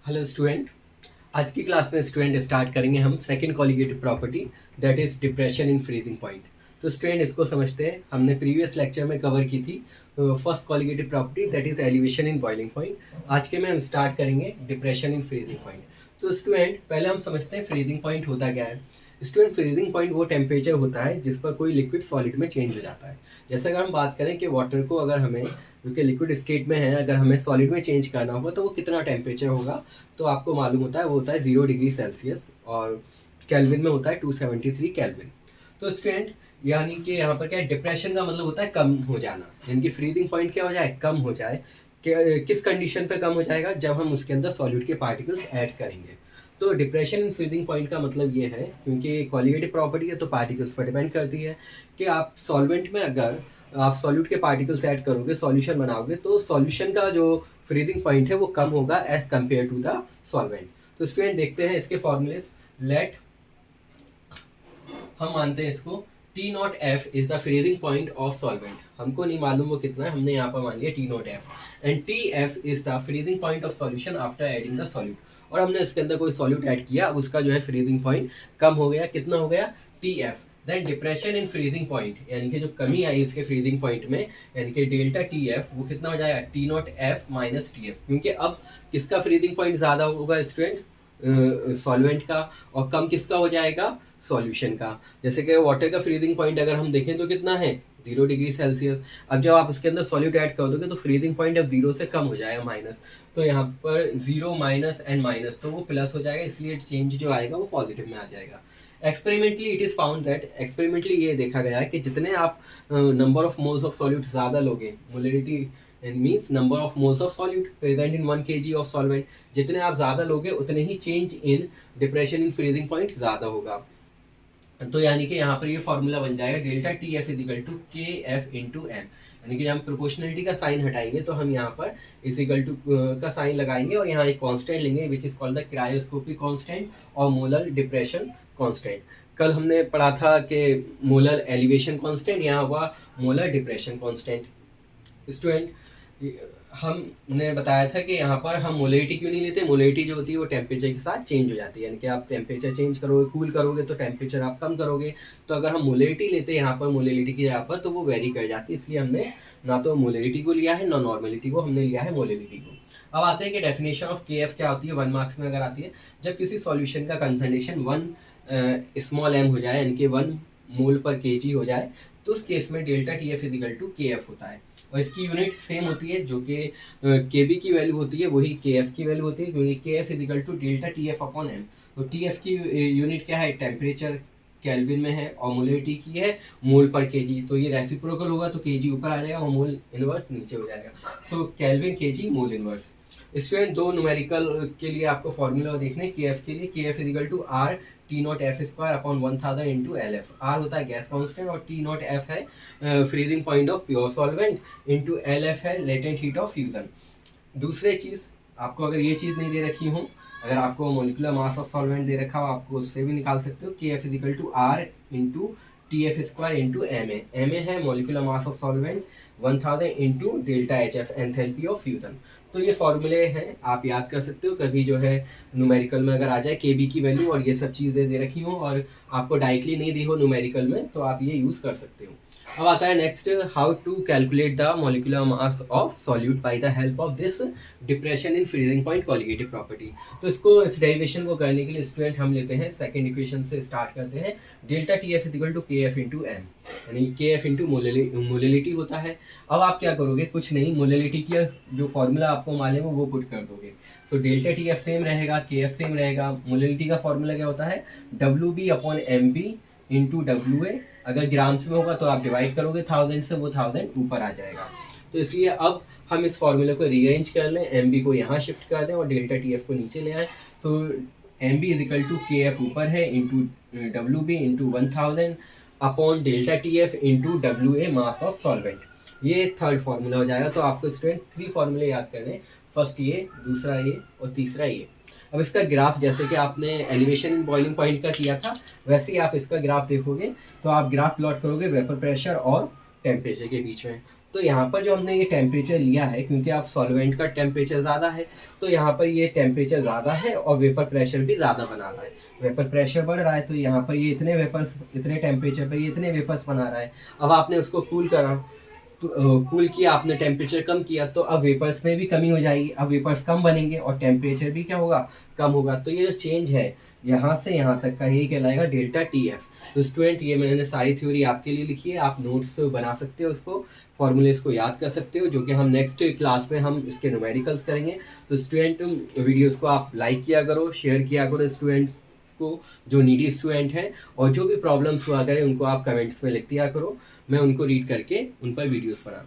Hello student. आज की class में स्टूडेंट स्टार्ट करेंगे हम second colligative property that is depression in freezing point. तो स्टूडेंट इसको समझते हैं। हमने प्रीवियस लेक्चर में कवर की थी first colligative property that is elevation in boiling point. आज के में हम स्टार्ट करेंगे डिप्रेशन इन फ्रीजिंग पॉइंट। तो स्टूडेंट पहले हम समझते हैं फ्रीजिंग पॉइंट होता क्या है। स्टूडेंट फ्रीजिंग पॉइंट वो टेम्परेचर होता है जिस पर कोई लिक्विड सॉलिड में चेंज हो जाता है। जैसे अगर हम बात करें कि वाटर को अगर हमें जो कि लिक्विड स्टेट में है अगर हमें सॉलिड में चेंज करना होगा तो वो कितना टेम्परेचर होगा, तो आपको मालूम होता है वो होता है 0 डिग्री सेल्सियस और कैल्विन में होता है 273 कैल्विन। तो स्टूडेंट यानी कि यहाँ पर क्या है, डिप्रेशन का मतलब होता है कम हो जाना, यानी कि फ्रीजिंग पॉइंट क्या हो जाए, कम हो जाए। किस कंडीशन पे कम हो जाएगा, जब हम उसके अंदर सॉलिड के पार्टिकल्स ऐड करेंगे। तो डिप्रेशन इन फ्रीजिंग पॉइंट का मतलब ये है, क्योंकि क्वालिटेटिव प्रॉपर्टी है तो पार्टिकल्स पर डिपेंड करती है कि आप सॉल्वेंट में अगर आप सॉल्यूट के पार्टिकल्स ऐड करोगे, सॉल्यूशन बनाओगे, तो सॉल्यूशन का जो फ्रीजिंग पॉइंट है वो कम होगा as compare to the solvent. तो स्टूडेंट देखते हैं इसके फॉर्मूलेस। लेट हम मानते हैं इसको T nought F is the freezing point of solvent. हमको नहीं मालूम वो कितना है, हमने यहाँ पर मान लिया T nought F and T F is the freezing point of solution after adding the solute. और हमने इसके अंदर कोई सॉल्यूट ऐड किया, अब उसका जो है फ्रीजिंग पॉइंट कम हो गया, कितना हो गया, T F. Then depression in freezing point, यानी कि जो कमी आई इसके फ्रीजिंग पॉइंट में, यानी कि डेल्टा टी एफ वो कितना हो जाएगा, T nought F minus T F. क्योंकि अब किसका फ्रीजिंग पॉइंट ज़्यादा होगा स्टूडेंट, सॉल्वेंट का, और कम किसका हो जाएगा, सॉल्यूशन का। जैसे कि वाटर का फ्रीजिंग पॉइंट अगर हम देखें तो कितना है, 0 डिग्री सेल्सियस। अब जब आप उसके अंदर सॉल्यूट ऐड कर दोगे तो फ्रीजिंग पॉइंट अब 0 से कम हो जाएगा, माइनस। तो यहाँ पर 0 माइनस एंड माइनस, तो वो प्लस हो जाएगा, इसलिए चेंज जो आएगा वो पॉजिटिव में आ जाएगा। Experimentally it is found that, experimentally ये देखा गया है कि जितने आप number of moles of solute ज़्यादा लोगे, molality means number of moles of solute present in 1 kg of solvent, जितने आप ज़्यादा लोगे उतने ही change in depression in freezing point ज़्यादा होगा। तो यानी कि यहाँ पर ये फॉर्मूला बन जाएगा delta T F is equal to K F into M. यानी कि जब हम प्रोपोर्शनलिटी का साइन हटाएंगे तो हम यहाँ पर इजिकल टू का साइन लगाएंगे और यहाँ एक कांस्टेंट लेंगे which is called the cryoscopic constant और मोलर डिप्रेशन कांस्टेंट। कल हमने पढ़ा था कि मोलर एलिवेशन कांस्टेंट, यहाँ हुआ मोलर डिप्रेशन कांस्टेंट। स्टूडेंट हमने बताया था कि यहाँ पर हम मोलेरिटी क्यों नहीं लेते, मोलेरिटी जो होती है वो टेम्परेचर के साथ चेंज हो जाती है, यानी कि आप टेम्परेचर चेंज करोगे, कूल करोगे तो टेम्परेचर आप कम करोगे। तो अगर हम मोलेरिटी लेते हैं यहाँ पर मोलेरिटी की जगह पर तो वो वेरी कर जाती है, इसलिए हमने ना तो मोलेरिटी को लिया है ना नॉर्मेलिटी को, हमने लिया है मोलेरिटी को। अब आते हैं कि डेफिनेशन ऑफ के एफ क्या होती है, 1 मार्क्स में अगर आती है, जब किसी सॉल्यूशन का कंसंट्रेशन 1 स्मॉल एम हो जाए, यानी कि 1 मोल पर केजी हो जाए, तो उस केस में delta T F is equal to K F होता है। और इसकी यूनिट सेम होती है, जो कि के बी की वैल्यू होती है वही के एफ की वैल्यू होती है, क्योंकि K F is equal to delta T F upon M. तो टी एफ की यूनिट क्या है, टेम्परेचर केल्विन में है, और मोलरिटी की है मोल पर केजी। तो ये रेसिप्रोकल होगा तो केजी ऊपर आ जाएगा और मोल इनवर्स नीचे हो जाएगा। So kelvin kg mole inverse. Student दो न्यूमेरिकल के लिए आपको फॉर्मूला देखने, के एफ के लिए K F is equal to R T nought F square upon 1000 into L F. R होता है गैस कांस्टेंट और टी नॉट एफ है freezing point of pure solvent into L F है लेटेंट हीट ऑफ फ्यूजन। दूसरे चीज़ आपको अगर ये चीज़ नहीं दे रखी हो, अगर आपको मोलिकुलर मास ऑफ सॉल्वेंट दे रखा हो, आपको उससे भी निकाल सकते हो। K F is equal to R into T F square into M A. M A है molecular mass of solvent 1000 into delta H F enthalpy of fusion. तो ये फॉर्मूले हैं, आप याद कर सकते हो। कभी जो है न्यूमेरिकल में अगर आ जाए के बी की वैल्यू और ये सब चीज़ें दे रखी हो और आपको डायरेक्टली नहीं दी हो न्यूमेरिकल में, तो आप ये यूज़ कर सकते हो। अब आता है next, how to calculate the molecular mass of solute by the help of this depression in freezing point colligative property. तो इसको, इस डेरिवेशन को करने के लिए स्टूडेंट हम लेते हैं सेकंड इक्वेशन से स्टार्ट करते हैं। Delta T F equal to K F into M, यानी के एफ इंटू मोलिलिटी होता है। अब आप क्या करोगे, कुछ नहीं, मोलिलिटी की जो फॉर्मूला आपको मालूम है वो पुट कर दोगे। So delta T F same रहेगा, के एफ सेम रहेगा। मोलिलिटी का फॉर्मूला क्या होता है, W B upon M B into W A. अगर ग्राम्स में होगा तो आप डिवाइड करोगे 1000 से, वो 1000 ऊपर आ जाएगा। तो इसलिए अब हम इस फॉर्मूले को रीअरेंज कर लें, एम बी को यहाँ शिफ्ट कर दें और डेल्टा टी एफ को नीचे ले आएँ। So M B equal to K F ऊपर है into W B into 1000 upon delta T F into W A mass of solvent. ये थर्ड फार्मूला हो जाएगा। तो आपको स्टूडेंट 3 फार्मूले याद करने, फर्स्ट ये, दूसरा ये और तीसरा ये। अब इसका ग्राफ जैसे कि आपने एलिवेशन इन बॉइलिंग पॉइंट का किया था वैसे ही आप इसका ग्राफ देखोगे, तो आप ग्राफ प्लॉट करोगे वेपर प्रेशर और टेम्परेचर के बीच में। तो यहाँ पर जो हमने ये टेम्परेचर लिया है, क्योंकि आप सॉल्वेंट का टेम्परेचर ज़्यादा है तो यहाँ पर ये टेम्परेचर ज़्यादा है और वेपर प्रेशर भी ज़्यादा बना रहा है। वेपर प्रेशर बढ़ रहा है तो यहाँ पर ये इतने वेपर्स, इतने टेम्परेचर पर ये इतने वेपर्स बना रहा है। अब आपने उसको कूल करा, तो कूल किया आपने, टेम्परेचर कम किया, तो अब वेपर्स में भी कमी हो जाएगी, अब वेपर्स कम बनेंगे और टेम्परेचर भी क्या होगा, कम होगा। तो ये जो चेंज है यहाँ से यहाँ तक का, यही कहलाएगा डेल्टा टी एफ। तो स्टूडेंट ये मैंने सारी थ्योरी आपके लिए लिखी है, आप नोट्स बना सकते हो, उसको फॉर्मूलेस को याद कर सकते हो, जो कि हम नेक्स्ट क्लास में हम इसके न्यूमेरिकल्स करेंगे। तो स्टूडेंट वीडियोस को आप लाइक किया करो, शेयर किया करो स्टूडेंट को, जो नीडी स्टूडेंट हैं, और जो भी प्रॉब्लम्स हुआ करें उनको आप कमेंट्स में लिख दिया करो, मैं उनको रीड करके उन पर वीडियोस बना